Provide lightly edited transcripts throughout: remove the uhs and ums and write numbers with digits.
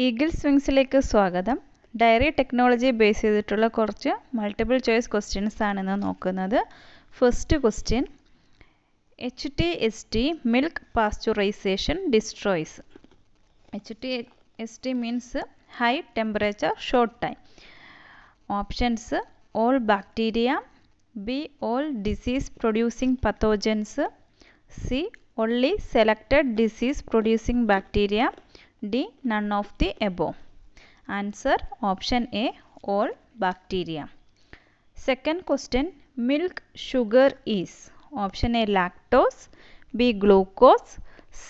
Eagle സ്വിങ്സിലേക്ക് സ്വാഗതം. Dairy technology base ചെയ്തിട്ടുള്ള കുറച്ച് മൾട്ടിപ്പിൾ ചോയ്സ് ക്വസ്റ്റ്യൻസ് ആണെന്ന് നോക്കുന്നത്. First question, HTST milk pasteurisation destroys. HTST means high temperature short time. Options: all bacteria, B all disease producing pathogens, C only selected disease producing bacteria, D none of the above. Answer option A, all bacteria. Second question, milk sugar is option A lactose, B glucose, C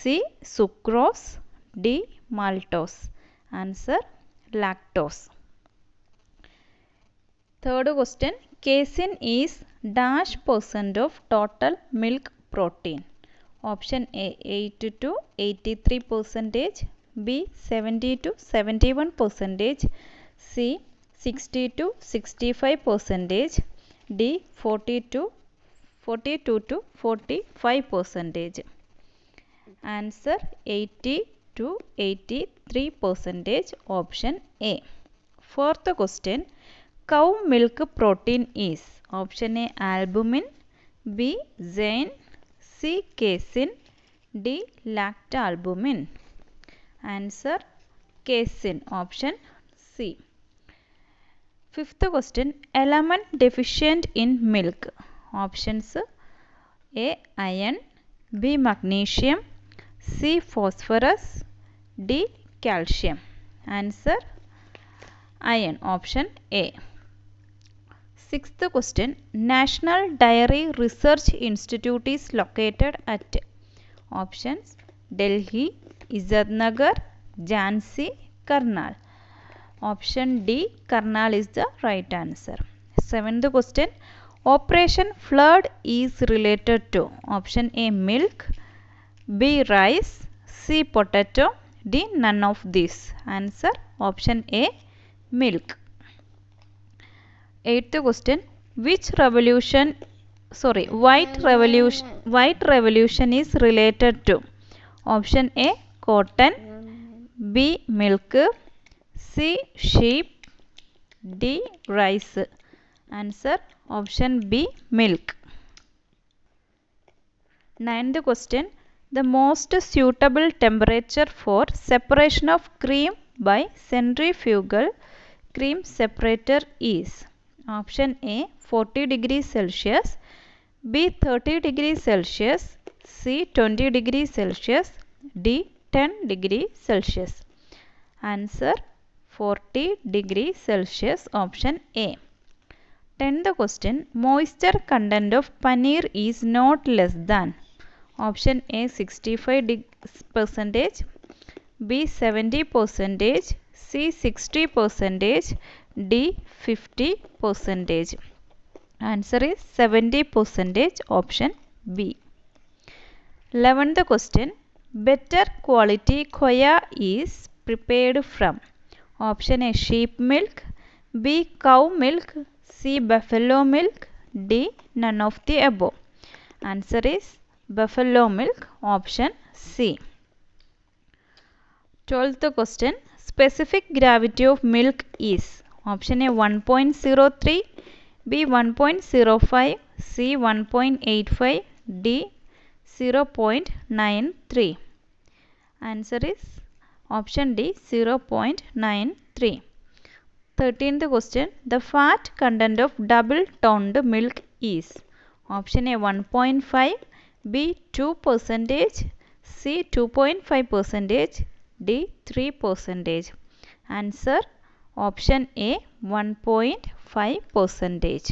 sucrose, D maltose. Answer lactose. Third question, casein is dash percent of total milk protein. Option A 8 to 83 percentage, B 70 to 71 percentage, C 60 to 65 percentage, D 42 to 45 percentage. Answer 80 to 83 percentage, option A. Fourth question, cow milk protein is option A albumin, B zein, C casein, D lactalbumin. Answer casein, option C. Fifth question, element deficient in milk. Options: A iron, B magnesium, C phosphorus, D calcium. Answer iron, option A. Sixth question, National Dairy Research Institute is located at options: Delhi, Izadnagar, Jhansi, Karnal. Option D, Karnal is the right answer. Seventh question, Operation Flood is related to option A milk, B rice, C potato, D none of these. Answer option A milk. Eighth question, which white revolution is related to option A cotton, B milk, C sheep, D rice. Answer option B milk. Ninth question, the most suitable temperature for separation of cream by centrifugal cream separator is option A 40 degrees Celsius, B 30 degrees Celsius, C 20 degrees Celsius, D 10 degrees Celsius. Answer 40 degrees Celsius, option A. 10th question, moisture content of paneer is not less than option A 65%, B 70%, C 60%, D 50%. Answer is 70%, option B. 11th question, better quality khoya is prepared from option A sheep milk, B cow milk, C buffalo milk, D none of the above. Answer is buffalo milk, option C. 12th question, specific gravity of milk is option A 1.03, B 1.05, C 1.85, D 0.93. Answer is option D 0.93. 13th question, the fat content of double toned milk is option A 1.5, B 2%, C 2.5%, D 3%. Answer option A 1.5%.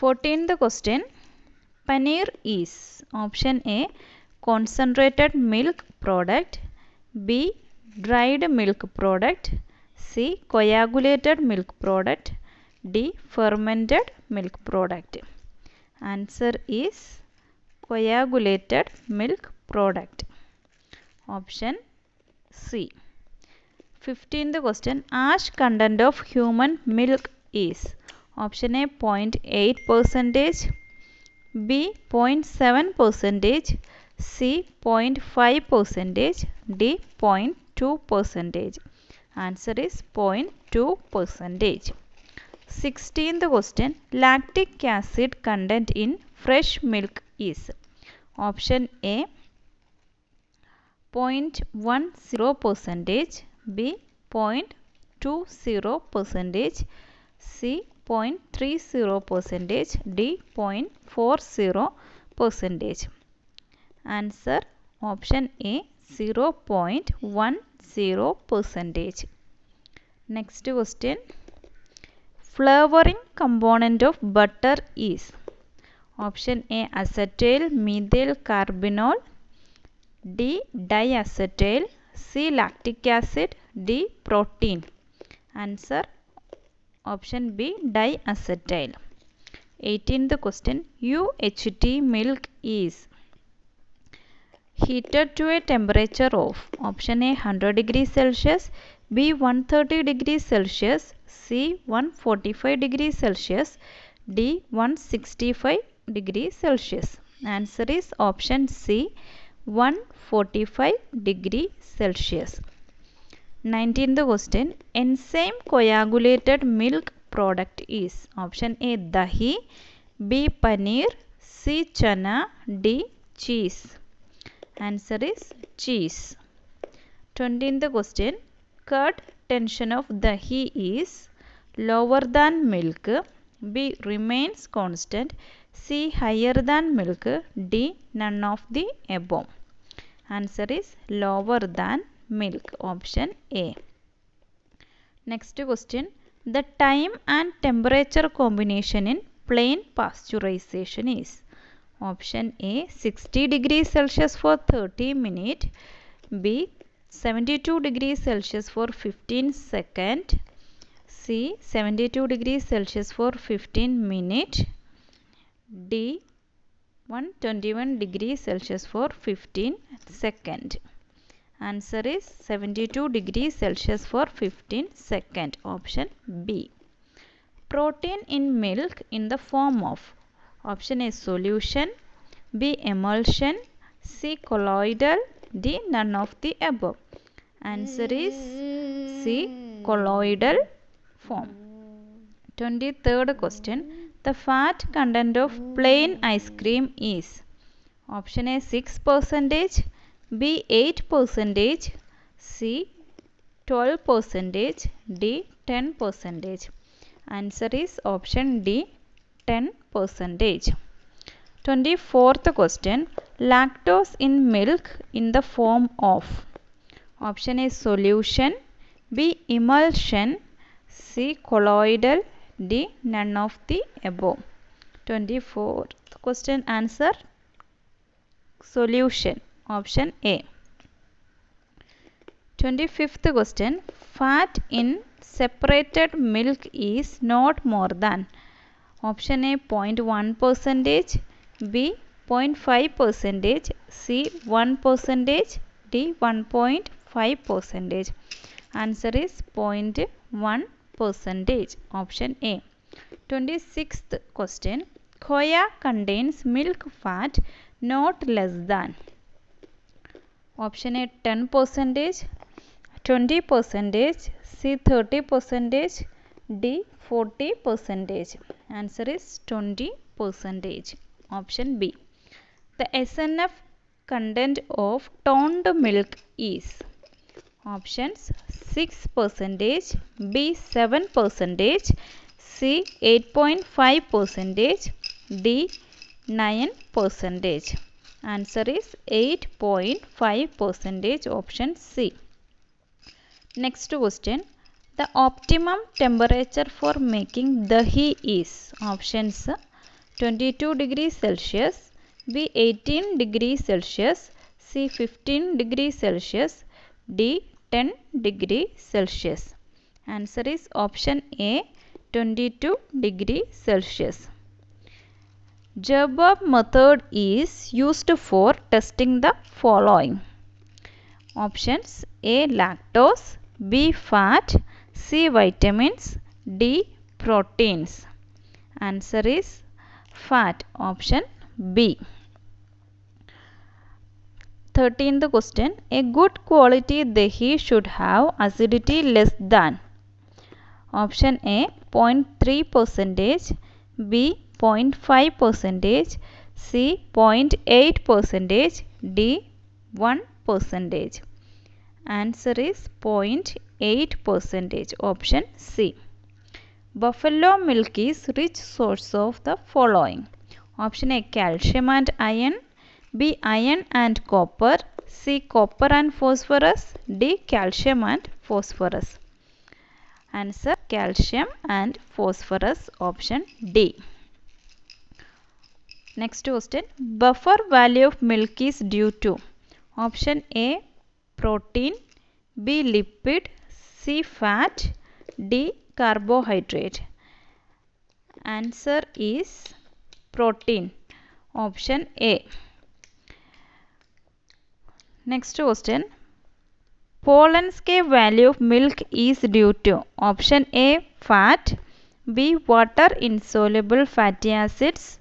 14th question, paneer is option A concentrated milk product, B dried milk product, C coagulated milk product, D fermented milk product. Answer is coagulated milk product, option C. 15th question, ash content of human milk is option A 0.8%, B 0.7%, C 0.5%, D 0.2%. Answer is 0.2%. 16th question. Lactic acid content in fresh milk is option A 0.10%, B 0.20%, C 0.30%, D 0.40%. Answer option A 0.10%. Next question. Flavoring component of butter is option A acetyl methyl carbinol, D diacetyl, C lactic acid, D protein. Answer option B diacetyl. 18th question. UHT milk is heated to a temperature of option A 100 degrees Celsius, B 130 degrees Celsius, C 145 degrees Celsius, D 165 degrees Celsius. Answer is option C 145 degrees Celsius. 19th question. Enzyme coagulated milk product is option A dahi, B paneer, C chana, D cheese. Answer is cheese. 20th question. Curd tension of dahi is lower than milk, B remains constant, C higher than milk, D none of the above. Answer is lower than milk, option A. Next question. The time and temperature combination in plain pasteurization is option A 60 degrees Celsius for 30 minutes, B 72 degrees Celsius for 15 seconds, C 72 degrees Celsius for 15 minutes, D 121 degrees Celsius for 15 seconds. Answer is 72 degrees Celsius for 15 seconds, option B. Protein in milk in the form of option A solution, B emulsion, C colloidal, D none of the above. Answer is C colloidal form. 23rd question. The fat content of plain ice cream is option A 6%, B 8%, C 12%, D 10%. Answer is option D 10%. 24th question. Lactose in milk in the form of option A solution, B emulsion, C colloidal, D none of the above. 24th question answer solution, option A. 25th question. Fat in separated milk is not more than option A 0.1%, B 0.5%, C 1%, D 1.5%. Answer is 0.1%, option A. 26th question. Khoya contains milk fat not less than option A 10%, 20%, C 30%, D 40%. Answer is 20%, option B. The SNF content of toned milk is options 6%, B 7%, C 8.5%, D 9%. Answer is 8.5%, option C. Next question. The optimum temperature for making dahi is options 22 degrees Celsius, B 18 degrees Celsius, C 15 degrees Celsius, D 10 degrees Celsius. Answer is option A 22 degrees Celsius. Gerber method is used for testing the following. Options A lactose, B fat, C vitamins, D proteins. Answer is fat, option B. 13th question. A good quality dahi should have acidity less than. Option A 0.3 percentage, B 0.5 percentage, C 0.8 percentage, D 1 percentage. Answer is 0.8 percentage. Option C. Buffalo milk is rich source of the following. Option A calcium and iron, B iron and copper, C copper and phosphorus, D calcium and phosphorus. Answer calcium and phosphorus. Option D. Next question. Buffer value of milk is due to. Option A protein, B lipid, C fat, D carbohydrate. Answer is protein. Option A. Next question. Polanski value of milk is due to. Option A fat, B water insoluble fatty acids,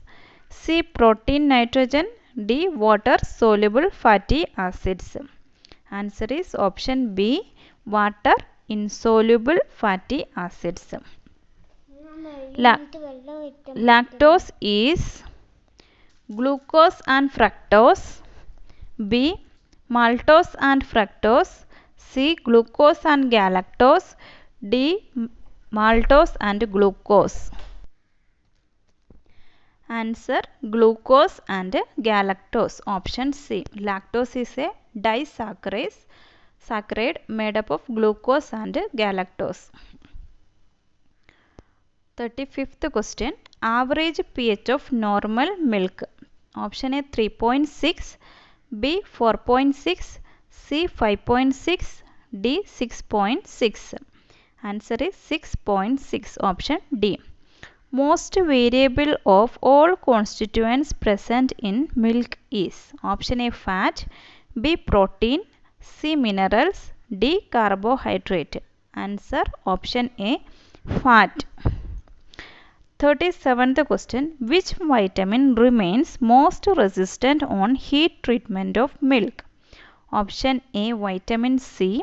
C protein nitrogen, D water soluble fatty acids. Answer is option B water insoluble fatty acids. Lactose is glucose and fructose, B maltose and fructose, C glucose and galactose, D maltose and glucose. Answer glucose and galactose. Option C. Lactose is a disaccharide made up of glucose and galactose. 35th question. Average pH of normal milk. Option A 3.6, B 4.6, C 5.6, D 6.6. Answer is 6.6. Option D. Most variable of all constituents present in milk is. Option A fat, B protein, C minerals, D carbohydrate. Answer option A fat. 37th question. Which vitamin remains most resistant on heat treatment of milk? Option A vitamin C,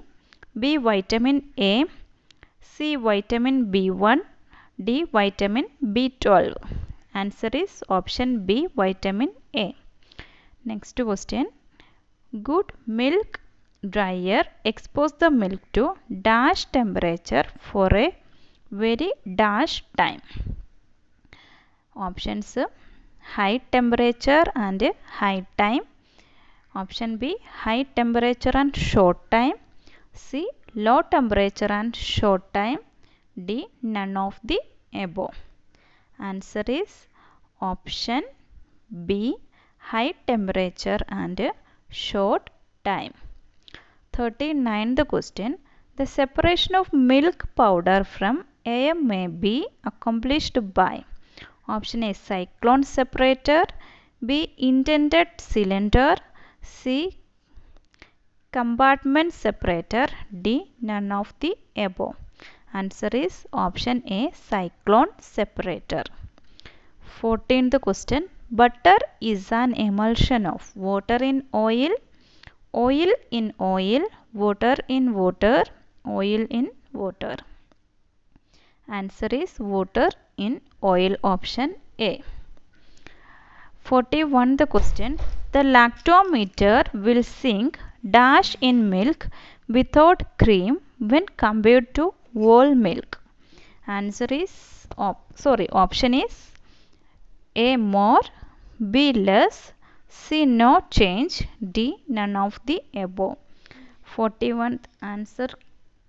B vitamin A, C vitamin B1, D vitamin B12. Answer is option B vitamin A. Next question. Good milk dryer expose the milk to dash temperature for a very dash time. Options high temperature and high time. Option B high temperature and short time. C low temperature and short time. D none of the above. Answer is option B high temperature and short time. 39th question. The separation of milk powder from air may be accomplished by. Option A cyclone separator, B intended cylinder, C compartment separator, D none of the above. Answer is option A cyclone separator. 14th question. Butter is an emulsion of water in oil, oil in oil, water in water, oil in water. Answer is water in oil. Option A. 41st question. The lactometer will sink dash in milk without cream when compared to whole milk. Answer is option is A more, B less, C no change, D none of the above. 41st answer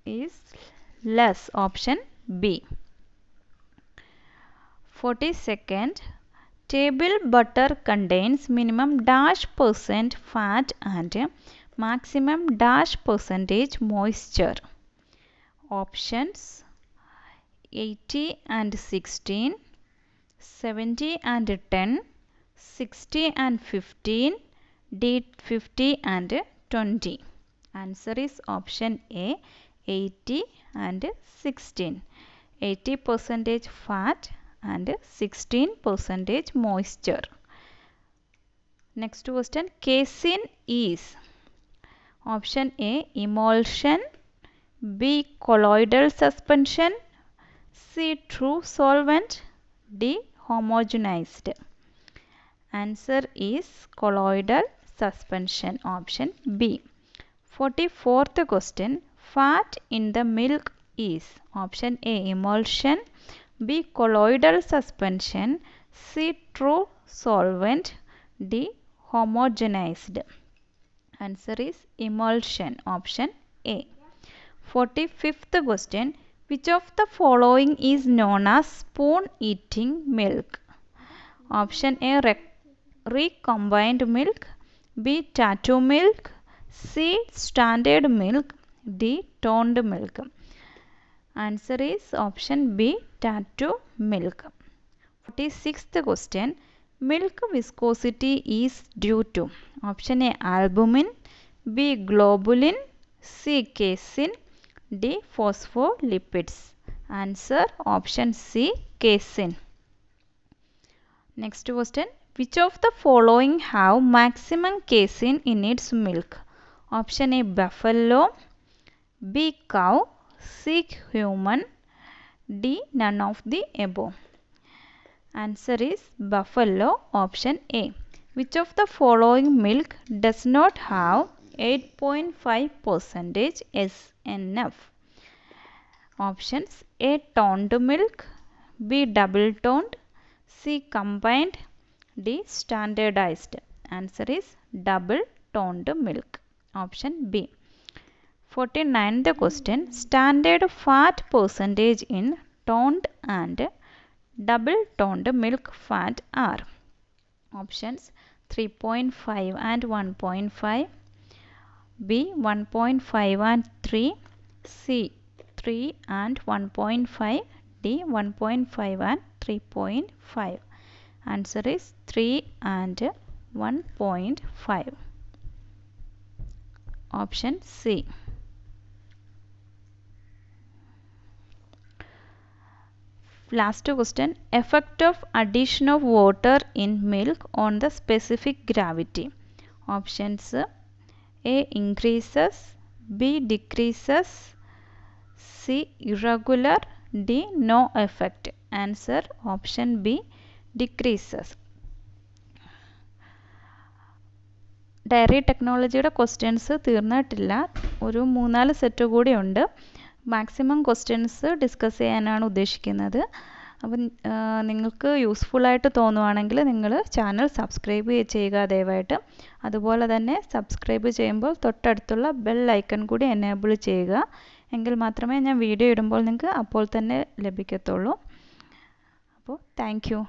is less. Option B. 42nd. Table butter contains minimum dash percent fat and maximum dash percentage moisture. Options 80 and 16, 70 and 10, 60 and 15, D 50 and 20. Answer is option A 80 and 16. 80 percentage fat and 16 percentage moisture. Next question. Casein is Option A, emulsion. B, colloidal suspension. C, true solvent. D, homogenized. Answer is colloidal suspension. Option B. 44th question. Fat in the milk is option A, emulsion. B, colloidal suspension. C, true solvent. D, homogenized. Answer is emulsion. Option A. 45th question. Which of the following is known as spoon eating milk? Option A, recombined milk. B, tattoo milk. C, standard milk. D, toned milk. Answer is option B, tattoo milk. 46th question. Milk viscosity is due to option A, albumin. B, globulin. C, casein. D, phospholipids. Answer option C, casein. Next question. Which of the following have maximum casein in its milk? Option A, buffalo. B, cow. C, human. D, none of the above. Answer is buffalo. Option A. Which of the following milk does not have 8.5% SNF? Options A, toned milk. B, double toned. C, combined. D, standardized. Answer is double toned milk. Option B. 49th question. Standard fat percentage in toned and double toned milk fat are options 3.5 and 1.5. B, 1.5 and 3. C, 3 and 1.5. D, 1.5 and 3.5. Answer is 3 and 1.5. Option C. Last question. Effect of addition of water in milk on the specific gravity. Options A, increases. B, decreases. C, irregular. D, no effect. Answer option B, decreases. Dairy ടെക്നോളജിയുടെ questions തീർന്നിട്ടില്ല. ഒരു 3-4 set കൂടിയുണ്ട്. Maximum questions discuss ചെയ്യാനാണ് ഉദ്ദേശിക്കുന്നത്. അപ്പം നിങ്ങൾക്ക് യൂസ്ഫുള്ളായിട്ട് തോന്നുവാണെങ്കിൽ നിങ്ങൾ channel subscribe ചെയ്യുക ദയവായിട്ട്. അതുപോലെ തന്നെ സബ്സ്ക്രൈബ് ചെയ്യുമ്പോൾ തൊട്ടടുത്തുള്ള ബെൽ ഐക്കൺ കൂടി എനേബിൾ ചെയ്യുക. എങ്കിൽ മാത്രമേ ഞാൻ വീഡിയോ ഇടുമ്പോൾ നിങ്ങൾക്ക് അപ്പോൾ തന്നെ ലഭിക്കത്തുള്ളൂ. അപ്പോൾ താങ്ക് യു.